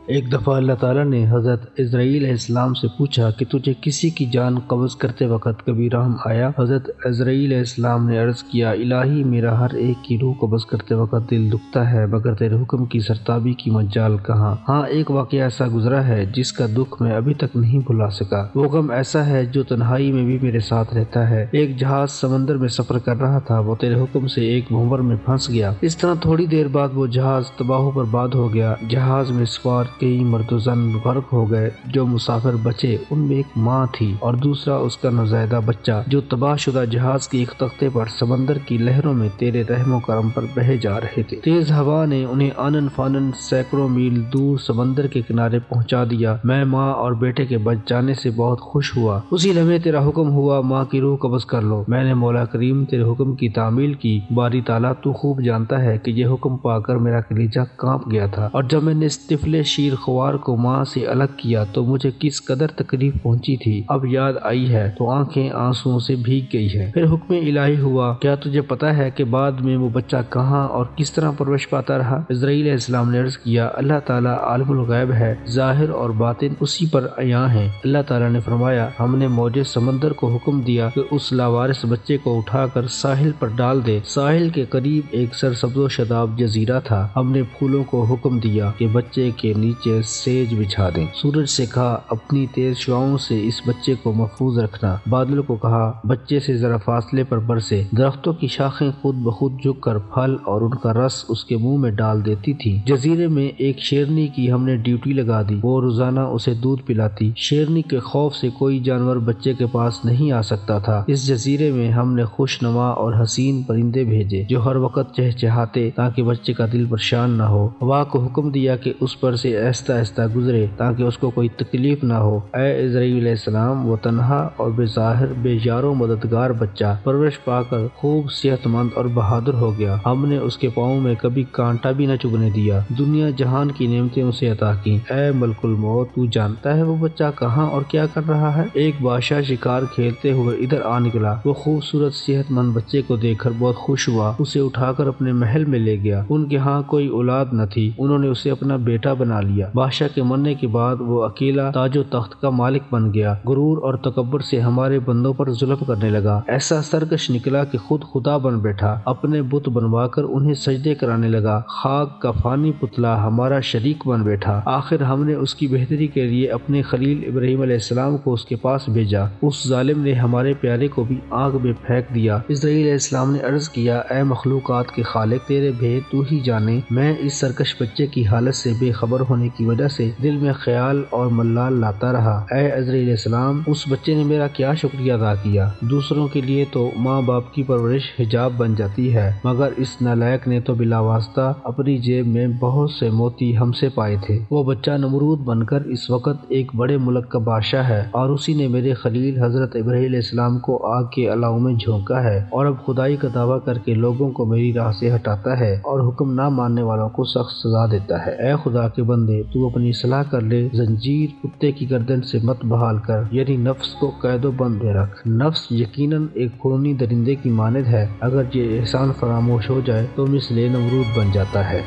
ایک دفعہ اللہ تعالیٰ نے حضرت عزرائیل علیہ السلام سے پوچھا کہ تجھے کسی کی جان قبض کرتے وقت کبھی رحم آیا؟ حضرت عزرائیل علیہ السلام نے عرض کیا، الہی میرا ہر ایک کی روح قبض کرتے وقت دل دکھتا ہے، مگر تیرے حکم کی سرتابی کی مجال کہاں؟ ہاں، ایک واقعہ ایسا گزرا ہے جس کا دکھ میں ابھی تک نہیں بھلا سکا۔ وہ غم ایسا ہے جو تنہائی میں بھی میرے ساتھ رہتا ہے۔ ایک جہاز سمندر میں سفر کر رہا تھا، وہ تیرے حکم سے ایک بھنور میں پھنس گیا۔ اس طرح تھوڑی دیر بعد وہ جہاز تباہ و برباد ہو گیا۔ جہاز میں سوار کئی مرد و زن غرق ہو گئے۔ جو مسافر بچے ان میں ایک ماں تھی اور دوسرا اس کا نوزائیدہ بچہ، جو تباہ شدہ جہاز کے ایک تختے پر سمندر کی لہروں میں تیرے رحم و کرم پر بہے جا رہے تھے۔ تیز ہوا نے انہیں آنن فانن سینکڑوں میل دور سمندر کے کنارے پہنچا دیا۔ میں ماں اور بیٹے کے بچ جانے سے بہت خوش ہوا۔ اسی لمحے تیرا حکم ہوا، ماں کی روح قبض کر لو۔ میں نے مولا کریم تیرے حکم کی تعمیل کی۔ باری تعالیٰ تو خوب جانتا ہے کہ یہ حکم پا کر میرا کلیجہ کانپ گیا تھا، اور جب میں نے اس طفل شیر خوار کو ماں سے الگ کیا تو مجھے کس قدر تکلیف پہنچی تھی، اب یاد آئی ہے تو آنکھیں آنسوؤں سے بھیگ گئی ہے۔ پھر حکم الہی ہوا، کیا تجھے پتا ہے کہ بعد میں وہ بچہ کہاں اور کس طرح پرورش پاتا رہا؟ عزرائیل علیہ السلام نے عرض کیا، اللہ تعالیٰ عالم الغیب ہے، ظاہر اور باطن اسی پر عیاں ہیں۔ اللہ تعالیٰ نے فرمایا، ہم نے موج سمندر کو حکم دیا کہ اس لاوارث بچے کو اٹھا کر ساحل پر ڈال دے۔ ساحل کے قریب ایک سرسبز و شاداب جزیرہ تھا۔ ہم نے پھولوں کو حکم دیا کہ بچے کے نیچے سیج بچھا دیں۔ سورج سے کہا، اپنی تیز شعاؤں سے اس بچے کو محفوظ رکھنا۔ بادل کو کہا، بچے سے ذرا فاصلے پر برسے۔ درختوں کی شاخیں خود بخود جھک کر پھل اور ان کا رس اس کے منہ میں ڈال دیتی تھی۔ جزیرے میں ایک شیرنی کی ہم نے ڈیوٹی لگا دی، وہ روزانہ اسے دودھ پلاتی۔ شیرنی کے خوف سے کوئی جانور بچے کے پاس نہیں آ سکتا تھا۔ اس جزیرے میں ہم نے خوش نما اور حسین پرندے بھیجے جو ہر وقت چہچہاتے تاکہ بچے کا دل پریشان نہ ہو۔ ہوا کو حکم دیا کہ اس پر سے آہستہ آہستہ گزرے تاکہ اس کو کوئی تکلیف نہ ہو۔ اے عزرائیل علیہ السلام، وہ تنہا اور بے ظاہر بے یار و مددگار بچہ پرورش پا کر خوب صحت مند اور بہادر ہو گیا۔ ہم نے اس کے پاؤں میں کبھی کانٹا بھی نہ چبھنے دیا۔ دنیا جہان کی نعمتیں اسے عطا کی۔ اے ملک الموت، تو جانتا ہے وہ بچہ کہاں اور کیا کر رہا ہے؟ ایک بادشاہ شکار کھیلتے ہوئے ادھر آ نکلا۔ وہ خوبصورت صحت مند بچے کو دیکھ کر بہت خوش ہوا، اسے اٹھا کر اپنے محل میں لے گیا۔ ان کے ہاں کوئی اولاد نہ تھی، انہوں نے اسے اپنا بیٹا بنا لیا۔ بادشاہ کے مرنے کے بعد وہ اکیلا تاج و تخت کا مالک بن گیا۔ غرور اور تکبر سے ہمارے بندوں پر ظلم کرنے لگا، ایسا سرکش نکلا کہ خود خدا بن بیٹھا، اپنے بت بنوا کر انہیں سجدے کرانے لگا۔ خاک کا فانی پتلا ہمارا شریک بن بیٹھا۔ آخر ہم نے اس کی بہتری کے لیے اپنے خلیل ابراہیم علیہ السلام کو اس کے پاس بھیجا، اس ظالم نے ہمارے پیارے کو بھی آگ میں پھینک دیا۔ عزرائیل علیہ السلام نے عرض کیا، اے مخلوقات کے خالق، تیرے بھید تو ہی جانے۔ میں اس سرکش بچے کی حالت سے بے خبر ہونے کی وجہ سے دل میں خیال اور ملال لاتا رہا۔ اے عزرائیل علیہ السلام، اس بچے نے میرا کیا شکریہ ادا کیا؟ دوسروں کے لیے تو ماں باپ کی پرورش حجاب بن جاتی ہے، مگر اس نالائق نے تو بلا واسطہ اپنی جیب میں بہت سے موتی ہم سے پائے تھے۔ وہ بچہ نمرود بن کر اس وقت ایک بڑے ملک کا بادشاہ ہے، اور اسی نے میرے خلیل حضرت ابراہیم علیہ السلام کو آگ کے الاؤ میں جھونکا ہے، اور اب خدائی کا دعویٰ کر کے لوگوں کو میری راہ سے ہٹاتا ہے اور حکم نہ ماننے والوں کو سخت سزا دیتا ہے۔ اے خدا کے بندے، تو اپنی اصلاح کر لے، زنجیر کتے کی گردن سے مت بحال کر، یعنی نفس کو قید و بند میں رکھ۔ نفس یقیناً ایک خونی درندے کی مانند ہے، اگر یہ احسان فراموش ہو جائے تو مثل نمرود بن جاتا ہے۔